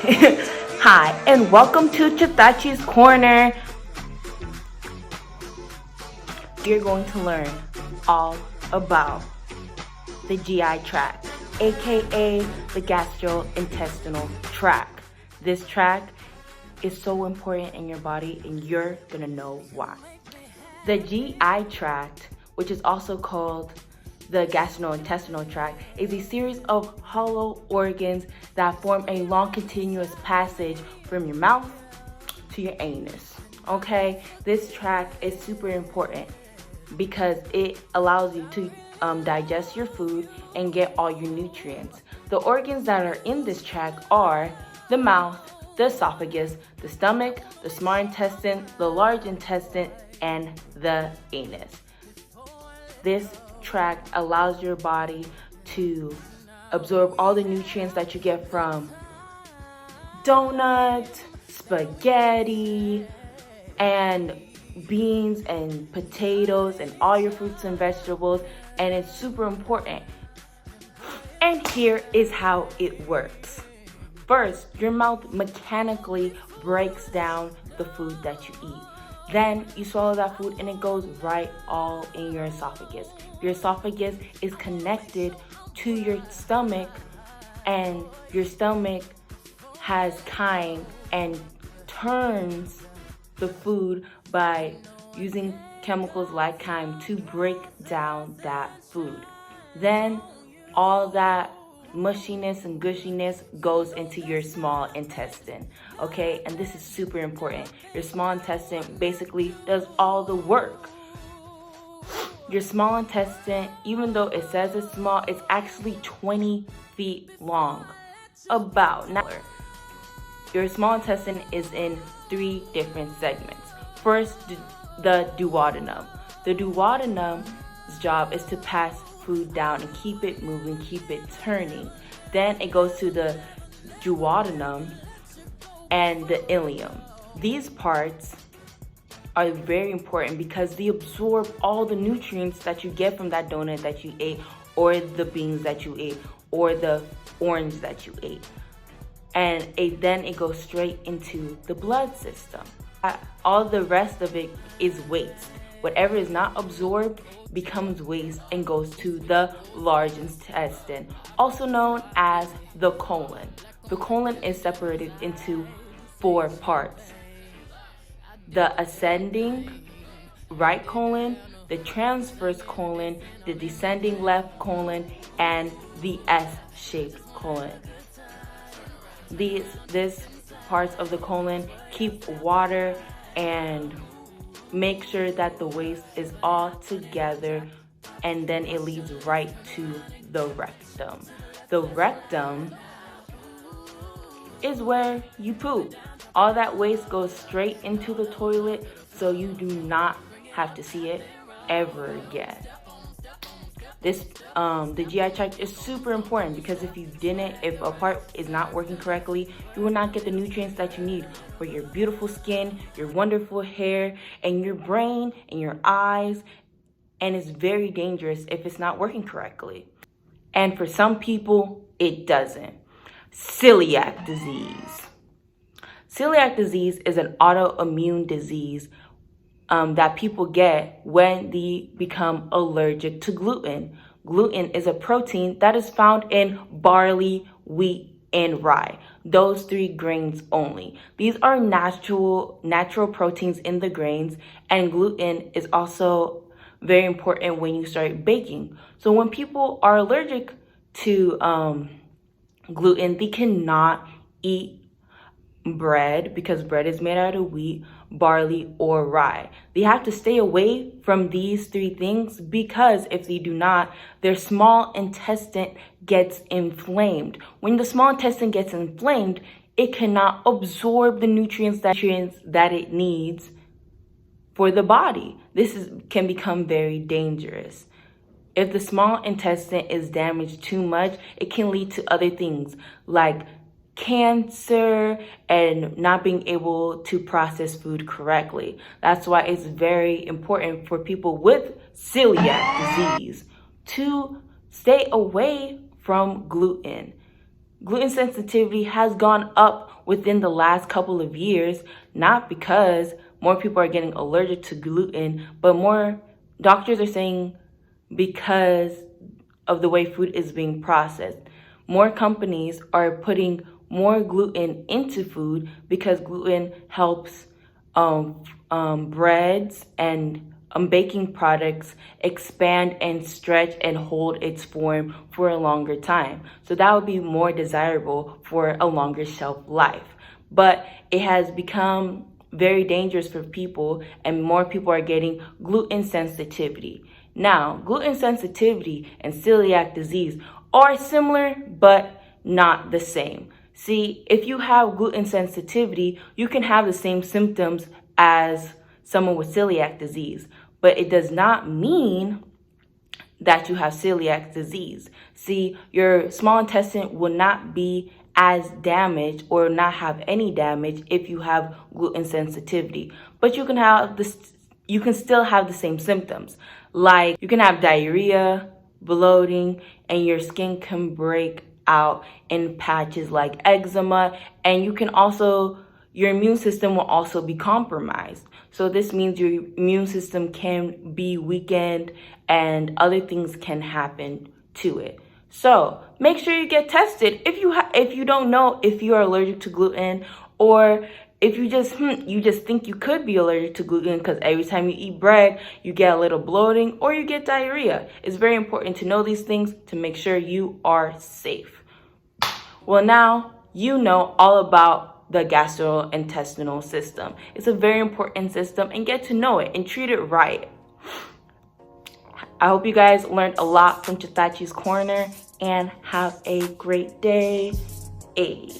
Hi, and welcome to Chitachi's Corner. You're going to learn all about the GI tract, aka the gastrointestinal tract. This tract is so important in your body, and you're gonna know why. The GI tract, which is also called the gastrointestinal tract, is a series of hollow organs that form a long continuous passage from your mouth to your anus. Okay, this tract is super important because it allows you to digest your food and get all your nutrients. The organs that are in this tract are the mouth, the esophagus, the stomach, the small intestine, the large intestine, and the anus. This tract allows your body to absorb all the nutrients that you get from donuts, spaghetti, and beans and potatoes and all your fruits and vegetables, and it's super important. And here is how it works. First, your mouth mechanically breaks down the food that you eat. Then you swallow that food and it goes right all in your esophagus. Your esophagus is connected to your stomach, and your stomach has chyme and turns the food by using chemicals like chyme to break down that food. Then all that mushiness and gushiness goes into your small intestine, okay? And this is super important. Your small intestine basically does all the work. Your small intestine, even though it says it's small, it's actually 20 feet long. Now, your small intestine is in 3 different segments. First, the duodenum. The duodenum's job is to pass food down and keep it moving, keep it turning. Then it goes to the duodenum and the ileum. These parts are very important because they absorb all the nutrients that you get from that donut that you ate, or the beans that you ate, or the orange that you ate. And then it goes straight into the blood system. All the rest of it is waste. Whatever is not absorbed becomes waste and goes to the large intestine, also known as the colon. The colon is separated into 4 parts: the ascending right colon, the transverse colon, the descending left colon, and the S-shaped colon. These parts of the colon keep water and make sure that the waste is all together, and then it leads right to the rectum. The rectum is where you poop. All that waste goes straight into the toilet, so you do not have to see it ever again. The GI tract is super important because if a part is not working correctly, you will not get the nutrients that you need for your beautiful skin, your wonderful hair, and your brain, and your eyes, and it's very dangerous if it's not working correctly. And for some people, it doesn't. Celiac disease. Celiac disease is an autoimmune disease that people get when they become allergic to gluten. Gluten is a protein that is found in barley, wheat, and rye. Those 3 grains only. These are natural proteins in the grains, and gluten is also very important when you start baking. So when people are allergic to gluten, they cannot eat bread because bread is made out of wheat, barley, or rye. They have to stay away from these 3 things because if they do not, their small intestine gets inflamed. When the small intestine gets inflamed, it cannot absorb the nutrients that it needs for the body. This can become very dangerous. If the small intestine is damaged too much, it can lead to other things like cancer and not being able to process food correctly. That's why it's very important for people with celiac disease to stay away from gluten. gluten sensitivity has gone up within the last couple of years, not because more people are getting allergic to gluten, but more doctors are saying because of the way food is being processed. More companies are putting more gluten into food because gluten helps breads and baking products expand and stretch and hold its form for a longer time. So that would be more desirable for a longer shelf life. But it has become very dangerous for people, and more people are getting gluten sensitivity. Now, gluten sensitivity and celiac disease are similar, but not the same. See, if you have gluten sensitivity, you can have the same symptoms as someone with celiac disease, but it does not mean that you have celiac disease. See, your small intestine will not be as damaged or not have any damage if you have gluten sensitivity, but you can have this, you can still have the same symptoms. Like you can have diarrhea, bloating, and your skin can break out in patches like eczema, and you can also, your immune system will also be compromised. So this means your immune system can be weakened and other things can happen to it. So make sure you get tested if you don't know if you are allergic to gluten, or if you just think you could be allergic to gluten because every time you eat bread, you get a little bloating or you get diarrhea. It's very important to know these things to make sure you are safe. Well, now you know all about the gastrointestinal system. It's a very important system, and get to know it and treat it right. I hope you guys learned a lot from Chitachi's Corner, and have a great day. Hey.